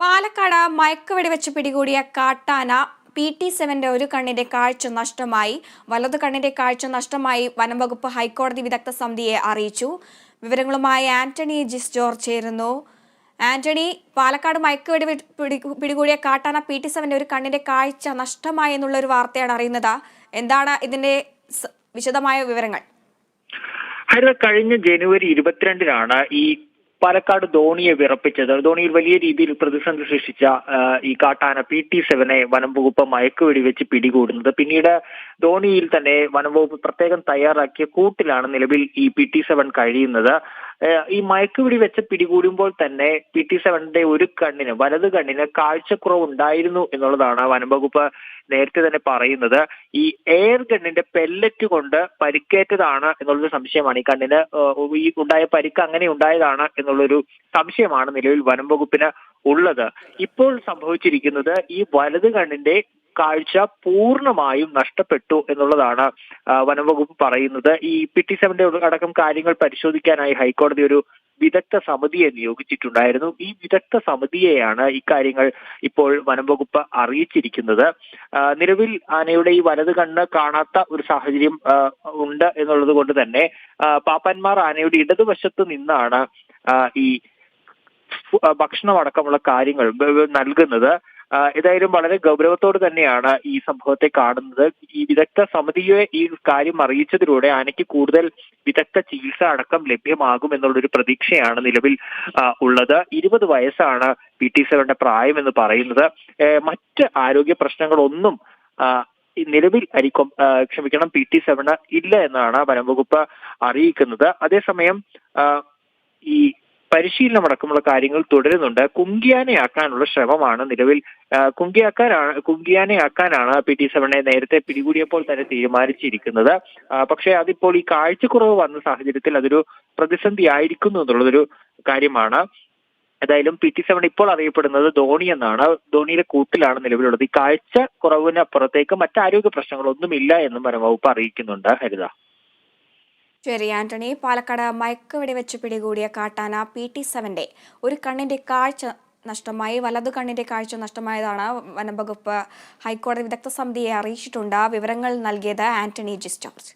പാലക്കാട് മയക്കുവെടി വെച്ച് പിടികൂടിയ കാട്ടാന PT-7 ഒരു കണ്ണിന്റെ കാഴ്ച നഷ്ടമായി. വലതു കണ്ണിന്റെ കാഴ്ച നഷ്ടമായി വനംവകുപ്പ് ഹൈക്കോടതി വിദഗ്ധ സമിതിയെ അറിയിച്ചു. വിവരങ്ങളുമായി ആന്റണി ജിസ് ജോർജ് ചേരുന്നു. ആന്റണി, പാലക്കാട് മയക്കുവെടി പിടികൂടിയ കാട്ടാന PT-7 ഒരു കണ്ണിന്റെ കാഴ്ച നഷ്ടമായി എന്നുള്ള ഒരു വാർത്തയാണ് അറിയുന്നത്. എന്താണ് ഇതിന്റെ വിശദമായ വിവരങ്ങൾ? കഴിഞ്ഞ ജനുവരി 22-നാണ് ഈ പാലക്കാട് ധോണിയെ വിറപ്പിച്ചത്. ധോണിയിൽ വലിയ രീതിയിൽ പ്രതിസന്ധി സൃഷ്ടിച്ച ഈ കാട്ടാന PT-7 വനം വകുപ്പ് മയക്കുവെടി വെച്ച് പിടികൂടുന്നത്. പിന്നീട് ധോണിയിൽ തന്നെ വനം വകുപ്പ് പ്രത്യേകം തയ്യാറാക്കിയ കൂട്ടിലാണ് നിലവിൽ ഈ PT-7 കഴിയുന്നത്. ഈ മയക്കുവെടി വെച്ച് പിടികൂടുമ്പോൾ തന്നെ PT-7 ഒരു കണ്ണിന്, വലത് കണ്ണിന് കാഴ്ചക്കുറവ് ഉണ്ടായിരുന്നു എന്നുള്ളതാണ് വനം വകുപ്പ് നേരത്തെ തന്നെ പറയുന്നത്. ഈ എയർ ഗണ്ണിന്റെ പെല്ലറ്റ് കൊണ്ട് പരിക്കേറ്റതാണ് എന്നുള്ളൊരു സംശയമാണ്. ഈ കണ്ണിന് ഈ ഉണ്ടായ പരിക്ക് അങ്ങനെ ഉണ്ടായതാണ് എന്നുള്ളൊരു സംശയമാണ് നിലവിൽ വനം വകുപ്പിന് ഉള്ളത്. ഇപ്പോൾ സംഭവിച്ചിരിക്കുന്നത് ഈ വലത് കണ്ണിന്റെ കാഴ്ച പൂർണ്ണമായും നഷ്ടപ്പെട്ടു എന്നുള്ളതാണ് വനംവകുപ്പ് പറയുന്നത്. ഈ PT-7 അടക്കം കാര്യങ്ങൾ പരിശോധിക്കാനായി ഹൈക്കോടതി ഒരു വിദഗ്ധ സമിതിയെ നിയോഗിച്ചിട്ടുണ്ടായിരുന്നു. ഈ വിദഗ്ധ സമിതിയെയാണ് ഇക്കാര്യങ്ങൾ ഇപ്പോൾ വനംവകുപ്പ് അറിയിച്ചിരിക്കുന്നത്. നിലവിൽ ആനയുടെ ഈ വലത് കണ്ണ് കാണാത്ത ഒരു സാഹചര്യം ഉണ്ട് എന്നുള്ളത് കൊണ്ട് തന്നെ പാപ്പന്മാർ ആനയുടെ ഇടതുവശത്ത് നിന്നാണ് ഈ ഭക്ഷണമടക്കമുള്ള കാര്യങ്ങൾ നൽകുന്നത്. ഏതായാലും വളരെ ഗൗരവത്തോട് തന്നെയാണ് ഈ സംഭവത്തെ കാണുന്നത്. ഈ വിദഗ്ധ സമിതിയെ ഈ കാര്യം അറിയിച്ചതിലൂടെ ആനയ്ക്ക് കൂടുതൽ വിദഗ്ധ ചികിത്സ അടക്കം ലഭ്യമാകും എന്നുള്ളൊരു പ്രതീക്ഷയാണ് നിലവിൽ ഉള്ളത്. 20 വയസ്സാണ് PT-7 പ്രായം എന്ന് പറയുന്നത്. മറ്റ് ആരോഗ്യ പ്രശ്നങ്ങളൊന്നും നിലവിൽ PT-7 ഇല്ല എന്നാണ് വനംവകുപ്പ് അറിയിക്കുന്നത്. അതേസമയം ഈ പരിശീലനം അടക്കമുള്ള കാര്യങ്ങൾ തുടരുന്നുണ്ട്. കുങ്കിയാനയാക്കാനുള്ള ശ്രമമാണ് നിലവിൽ. കുങ്കിയാനയാക്കാനാണ് PT-7 നേരത്തെ പിടികൂടിയപ്പോൾ തന്നെ തീരുമാനിച്ചിരിക്കുന്നത്. പക്ഷേ അതിപ്പോൾ ഈ കാഴ്ചക്കുറവ് വന്ന സാഹചര്യത്തിൽ അതൊരു പ്രതിസന്ധി ആയിരിക്കുന്നു എന്നുള്ളതൊരു കാര്യമാണ്. ഏതായാലും PT-7 ഇപ്പോൾ അറിയപ്പെടുന്നത് ധോണി എന്നാണ്. ധോണിയുടെ കൂട്ടിലാണ് നിലവിലുള്ളത്. ഈ കാഴ്ച കുറവിനപ്പുറത്തേക്ക് മറ്റാരോഗ്യ പ്രശ്നങ്ങളൊന്നുമില്ല എന്നും വനംവകുപ്പ് അറിയിക്കുന്നുണ്ട്. ഹരിത. ശരി ആന്റണി, പാലക്കാട് മയക്കുവെടി വെച്ച് പിടികൂടിയ കാട്ടാന PT-7 ഒരു കണ്ണിന്റെ കാഴ്ച നഷ്ടമായി, വലതു കണ്ണിന്റെ കാഴ്ച നഷ്ടമായതാണ് വനംവകുപ്പ് ഹൈക്കോടതി വിദഗ്ധ സമിതിയെ അറിയിച്ചിട്ടുണ്ട്. വിവരങ്ങൾ നൽകിയത് ആന്റണി ജിസ് ജോർജ്.